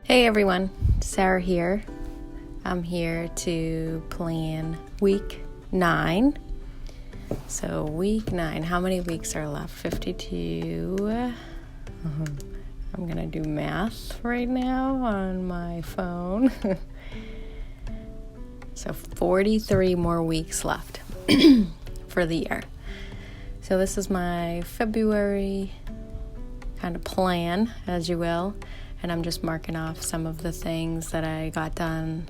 Hey everyone, Sarah here. I'm here to plan week 9. So week 9, how many weeks are left? 52. I'm going to do math right now on my phone. So 43 more weeks left for the year. So this is my February kind of plan, as you will. And I'm just marking off some of the things that I got done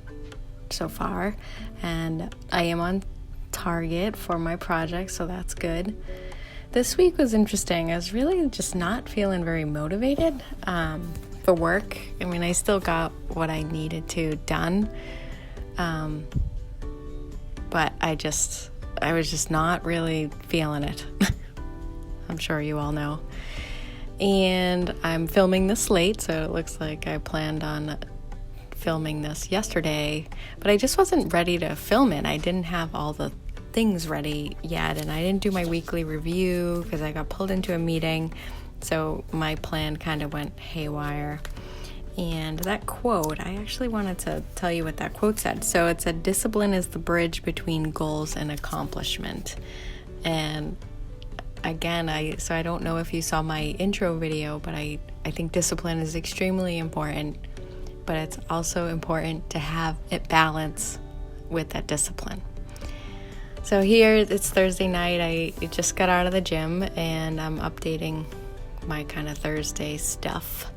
so far. And I am on target for my project, so that's good. This week was interesting. I was really just not feeling very motivated for work. I mean, I still got what I needed to done. But I was just not really feeling it. I'm sure you all know. And I'm filming this late, so it looks like I planned on filming this yesterday, but I just wasn't ready to film it. I didn't have all the things ready yet, and I didn't do my weekly review because I got pulled into a meeting, so my plan kind of went haywire. And that quote, I actually wanted to tell you what that quote said. So it said, "Discipline is the bridge between goals and accomplishment." And again, I don't know if you saw my intro video, but I think discipline is extremely important, but it's also important to have it balance with that discipline. So here, it's Thursday night. I just got out of the gym, and I'm updating my kind of Thursday stuff.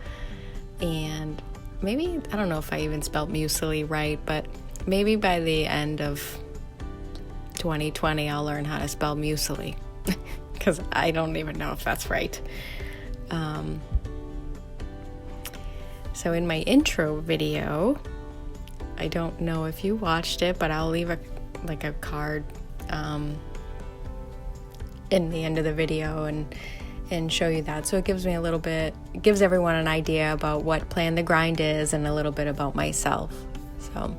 And maybe, I don't know if I even spelled muesli right, but maybe by the end of 2020, I'll learn how to spell muesli. Because I don't even know if that's right. So in my intro video, I don't know if you watched it, but I'll leave a card in the end of the video and show you that. So it gives gives everyone an idea about what Plan the Grind is and a little bit about myself. So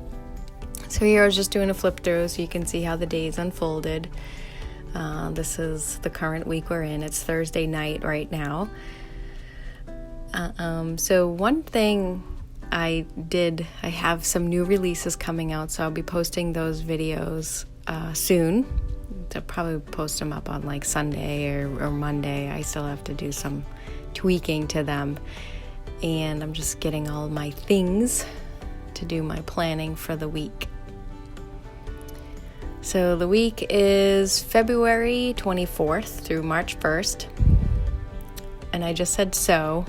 here I was just doing a flip through so you can see how the days unfolded. This is the current week we're in. It's Thursday night right now. So one thing I have some new releases coming out, so I'll be posting those videos soon. I'll probably post them up on like Sunday or Monday. I still have to do some tweaking to them. And I'm just getting all my things to do my planning for the week. So the week is February 24th through March 1st. And I just said so.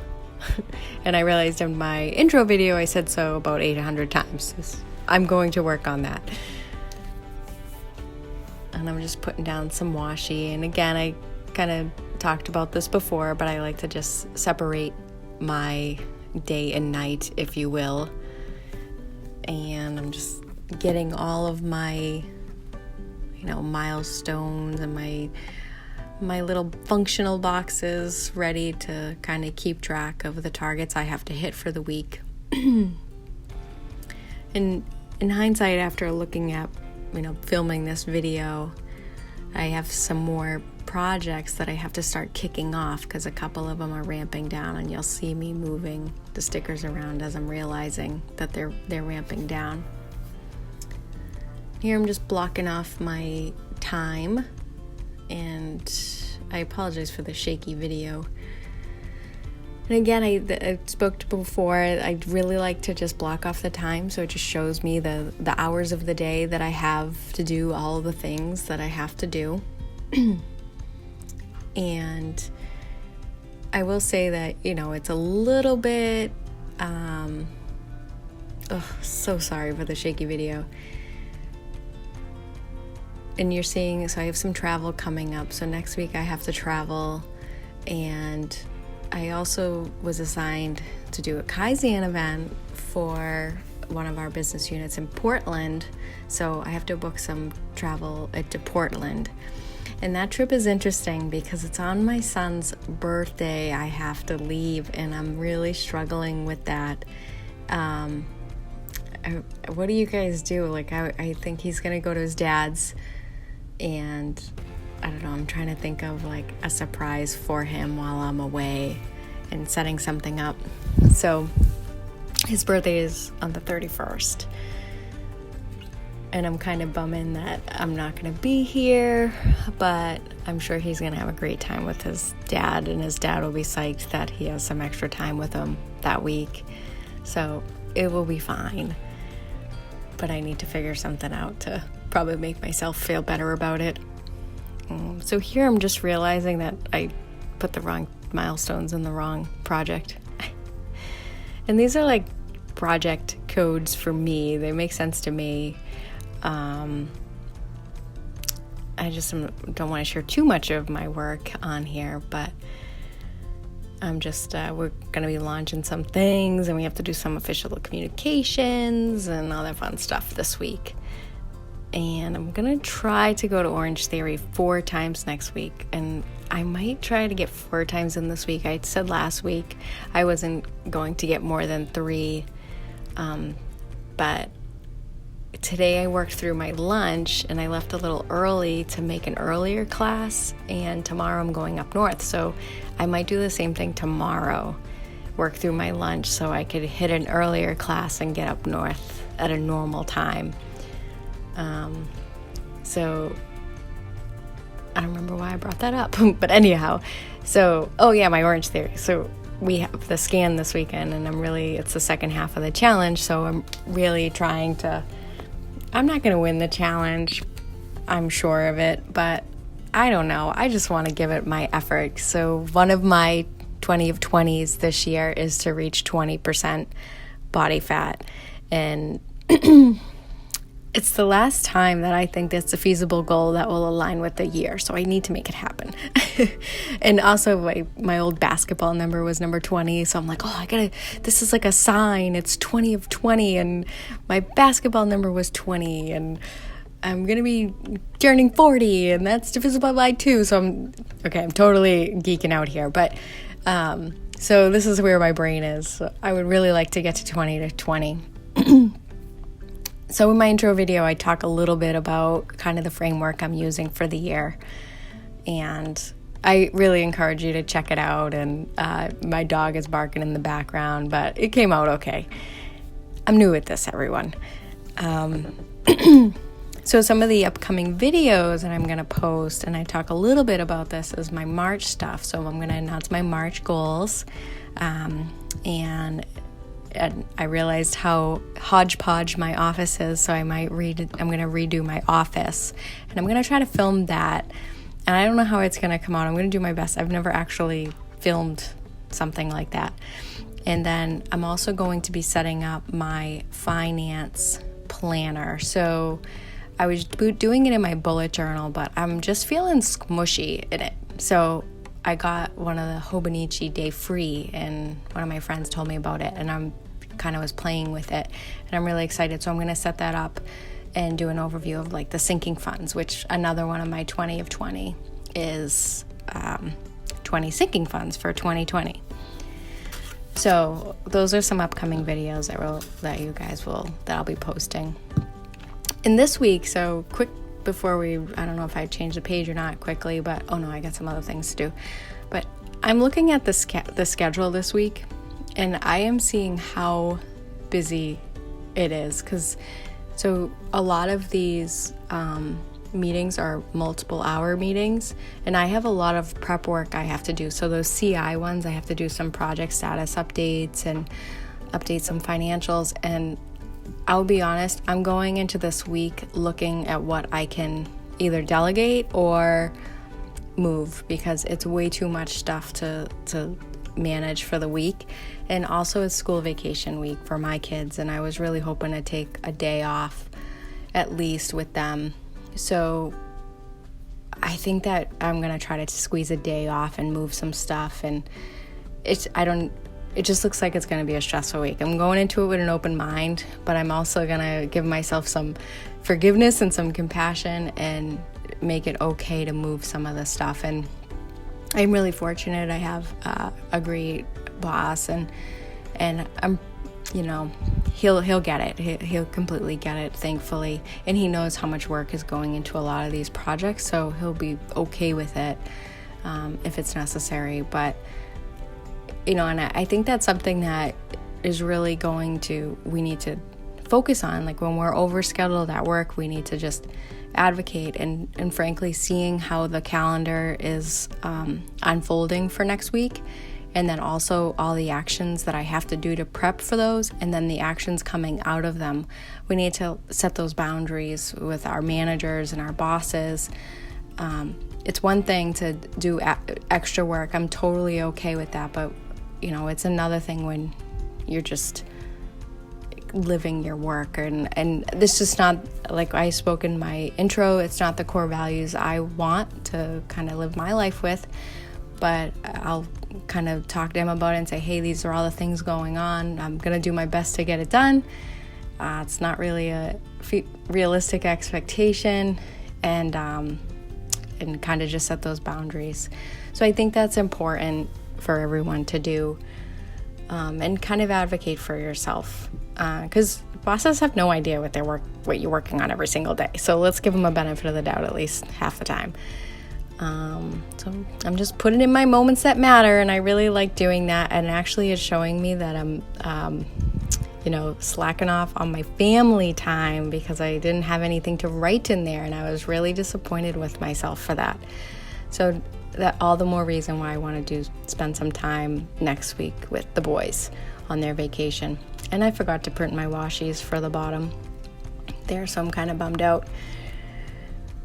And I realized in my intro video I said so about 800 times. I'm going to work on that. And I'm just putting down some washi. And again, I kind of talked about this before, but I like to just separate my day and night, if you will. And I'm just getting all of my milestones and my little functional boxes ready to kind of keep track of the targets I have to hit for the week. In hindsight, after looking at, filming this video, I have some more projects that I have to start kicking off because a couple of them are ramping down, and you'll see me moving the stickers around as I'm realizing that they're ramping down. Here I'm just blocking off my time, and I apologize for the shaky video. And again, I spoke to before, I really like to just block off the time, so it just shows me the hours of the day that I have to do all the things that I have to do. And I will say that, it's a little bit, so sorry for the shaky video. And you're seeing, so I have some travel coming up. So next week I have to travel, and I also was assigned to do a Kaizen event for one of our business units in Portland. So I have to book some travel to Portland. And that trip is interesting because it's on my son's birthday. I have to leave, and I'm really struggling with that. What do you guys do? I think he's going to go to his dad's. And I don't know, I'm trying to think of a surprise for him while I'm away and setting something up. So his birthday is on the 31st. And I'm kind of bumming that I'm not going to be here, but I'm sure he's going to have a great time with his dad, and his dad will be psyched that he has some extra time with him that week. So it will be fine. But I need to figure something out to probably make myself feel better about it. So here I'm just realizing that I put the wrong milestones in the wrong project. And these are like project codes for me. They make sense to me. I just don't want to share too much of my work on here, but I'm just, we're going to be launching some things, and we have to do some official communications and all that fun stuff this week. And I'm going to try to go to Orange Theory 4 times next week, and I might try to get 4 times in this week. I said last week I wasn't going to get more than 3, but today I worked through my lunch, and I left a little early to make an earlier class, and tomorrow I'm going up north, so I might do the same thing tomorrow, work through my lunch so I could hit an earlier class and get up north at a normal time. So I don't remember why I brought that up, but anyhow, so, my Orange Theory. So we have the scan this weekend, and it's the second half of the challenge, so I'm really trying to, I'm not going to win the challenge, I'm sure of it, but I don't know. I just want to give it my effort. So one of my 20 of 20s this year is to reach 20% body fat. And it's the last time that I think that's a feasible goal that will align with the year. So I need to make it happen. And also my old basketball number was number 20. So I'm like, this is like a sign. It's 20 of 20. And my basketball number was 20. And I'm going to be turning 40. And that's divisible by 2. So I'm totally geeking out here. But so this is where my brain is. So I would really like to get to 20 to 20. So in my intro video, I talk a little bit about kind of the framework I'm using for the year. And I really encourage you to check it out. And my dog is barking in the background, but it came out okay. I'm new at this, everyone. So some of the upcoming videos that I'm going to post, and I talk a little bit about this, is my March stuff. So I'm going to announce my March goals. And I realized how hodgepodge my office is, so I'm going to redo my office, and I'm going to try to film that. And I don't know how it's going to come out. I'm going to do my best. I've never actually filmed something like that. And then I'm also going to be setting up my finance planner. So I was doing it in my bullet journal, but I'm just feeling smushy in it. So I got one of the Hobonichi Day Free, and one of my friends told me about it, and I'm kind of was playing with it, and I'm really excited. So I'm going to set that up and do an overview of like the sinking funds, which another one of my 20 of 20 is 20 sinking funds for 2020. So those are some upcoming videos that I'll be posting. And this week, so quick before I don't know if I changed the page or not quickly, but I got some other things to do. But I'm looking at the schedule this week, and I am seeing how busy it is, so a lot of these meetings are multiple hour meetings, and I have a lot of prep work I have to do. So those CI ones, I have to do some project status updates and update some financials. And I'll be honest, I'm going into this week looking at what I can either delegate or move, because it's way too much stuff to manage for the week. And also it's school vacation week for my kids, and I was really hoping to take a day off at least with them. So I think that I'm going to try to squeeze a day off and move some stuff, and it just looks like it's going to be a stressful week. I'm going into it with an open mind, but I'm also going to give myself some forgiveness and some compassion and make it okay to move some of the stuff. And I'm really fortunate. I have a great boss, and I'm, he'll get it. He'll completely get it, thankfully. And he knows how much work is going into a lot of these projects, so he'll be okay with it if it's necessary. But, and I think that's something that is really we need to focus on. Like when we're overscheduled at work, we need to just advocate and frankly seeing how the calendar is unfolding for next week, and then also all the actions that I have to do to prep for those, and then the actions coming out of them. We need to set those boundaries with our managers and our bosses. It's one thing to do extra work. I'm totally okay with that, but it's another thing when you're just living your work, and this is not, like I spoke in my intro, it's not the core values I want to kind of live my life with, but I'll kind of talk to him about it and say, hey, these are all the things going on. I'm gonna do my best to get it done. It's not really a realistic expectation, and kind of just set those boundaries. So I think that's important for everyone to do, and kind of advocate for yourself, because bosses have no idea what you're working on every single day. So let's give them a benefit of the doubt at least half the time. So I'm just putting in my moments that matter, and I really like doing that. And actually, it's showing me that I'm, slacking off on my family time because I didn't have anything to write in there, and I was really disappointed with myself for that. So that all the more reason why I want to spend some time next week with the boys on their vacation. And I forgot to print my washies for the bottom there, so I'm kind of bummed out.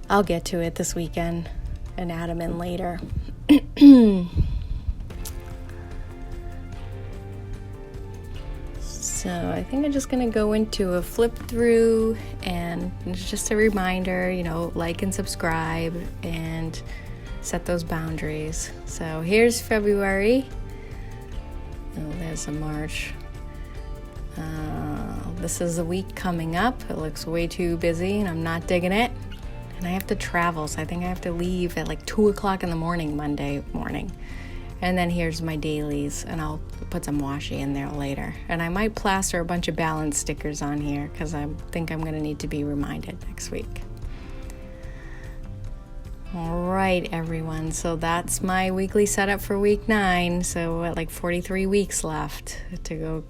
I'll get to it this weekend and add them in later. So I think I'm just going to go into a flip through, and it's just a reminder, like and subscribe and set those boundaries. So here's February. Oh, there's a March. This is the week coming up. It looks way too busy, and I'm not digging it. And I have to travel, so I think I have to leave at like 2 o'clock in the morning, Monday morning. And then here's my dailies, and I'll put some washi in there later. And I might plaster a bunch of balance stickers on here because I think I'm going to need to be reminded next week. All right, everyone. So that's my weekly setup for week 9. So like 43 weeks left to go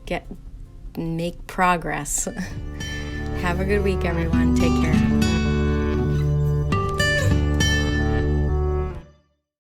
make progress. Have a good week, everyone. Take care.